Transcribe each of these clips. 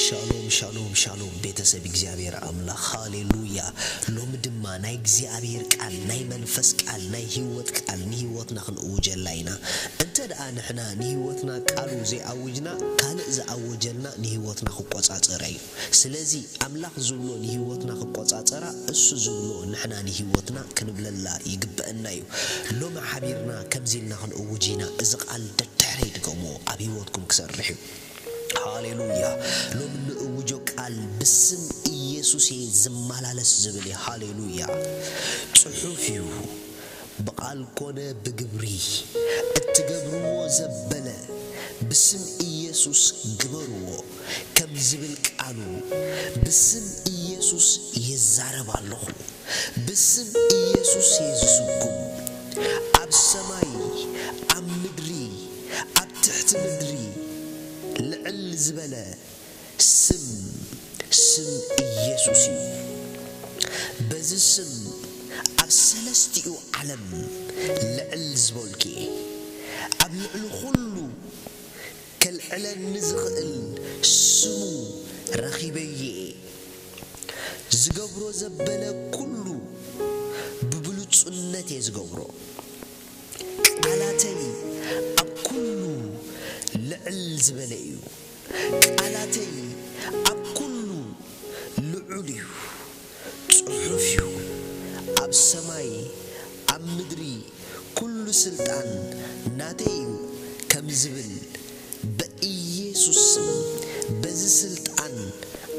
Shalom, shalom, shalom. Beteseb እግዚአብሔር አምላክ ሃሌሉያ ሎም ድማ ናይ እግዚአብሔር ቃል ናይ መንፈስ ቃል ናይ ህይወት ቃል ንህይወትና ክንውጀላይና እንተ ደኣ ንሕና ንህይወትና ቃሉ ዘይአውጅና ካልእ ዘአውጀልና ንህይወትና ክቆጻጸራዩ ስለዚ አምላክ ዝብሎ ንህይወትና ክቆጻጸራ እሱ ዝብሎ ንሕና ንህይወትና ክንብለላ ይግበአናዩ ሎም ሓቢርና ከምዚልና ክንውጂና እዚ ቃል ደድሕሪ ድገሞ ኣብ ህይወትኩም ክሰርሕ ሃሌሉያ ሎም ንውጆ ቃል ብስም ኢየሱስ ዝማላለስ ዝብል ሃሌሉያ ጽሑፍዩ በቃል ኮነ በግብሪ እትገብርዎ ዘበለ ብስም ኢየሱስ ግበርዎ ከም ዝብል ቃሉ ብስም ኢየሱስ ይዛረባለሁ ብስም ኢየሱስ ይዝስኩም ኣብ ሰማይ ኣብ ምድሪ ኣብ ትሕቲ ምድሪ ልዕል ዝበለ ስም ኢየሱስ እዩ በዚህ ስም ኣብ ሰለስቲኡ ዓለም ልዕል ዝበልኪ ኣብ ልዕል ሁሉ ከልዕለን ዝኽእል ስሙ ረኺበየ ዝገብሮ ዘበለ ኩሉ ብብሉጽነት ዝገብሮ ቃላተይ ኣብ ኩሉ ልዕል ዝበለ እዩ ቃላተይ ኣብ ኩሉ ልዑል እዩ ጽሑፍዩ ኣብ ሰማይ ኣብ ምድሪ ኩሉ ስልጣን ናተይ ከም ዝብል በኢየሱስ ስም በዚህ ስልጣን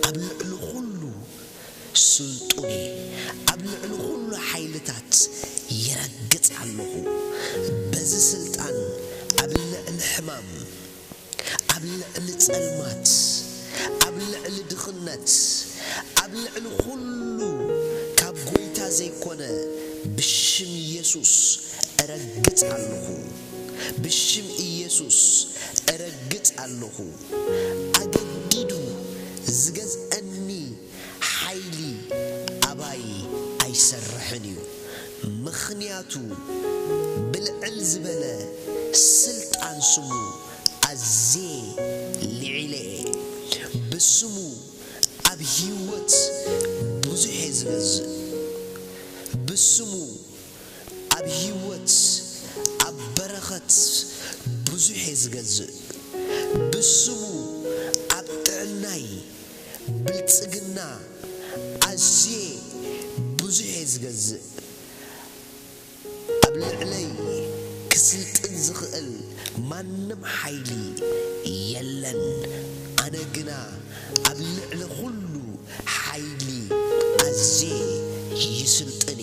ኣብ ልዕል ሁሉ ስልጡን ኣብ ልዕል ሁሉ ኃይልታት ይረግጽ ኣለሁ በዚህ ስልጣን ኣብ ልዕል ሕማም ኣብ ልዕል ጸልማት ኣብ ልዕል ድኽነት ኣብ ልዕል ሁሉ ካብ ጎይታ ዘይኮነ ብሽም ኢየሱስ እረግጽ ኣለሁ ብሽም ኢየሱስ እረግጽ ኣለሁ ኣገዲዱ ዝገዝአኒ ኃይሊ ኣባይ ኣይሰርሕን እዩ ምኽንያቱ ብልዕል ዝበለ ስልጣን ስሙ አዜ ልዕለ በስሙ ኣብ ህይወት ብዙሕ ዝገዝእ በስሙ ኣብ ህይወት ኣብ በረኸት ብዙሕ ዝገዝእ በስሙ ኣብ ጥዕናይ ብልጽግና አዜ ብዙሕ ዝገዝእ ኣብ ልዕለይ ክስልጥን ዝኽእል ማንም ኃይሊ የለን ኣነ ግና ኣብ ልዕለ ሁሉ ኃይሊ አዜ ይስልጥኔ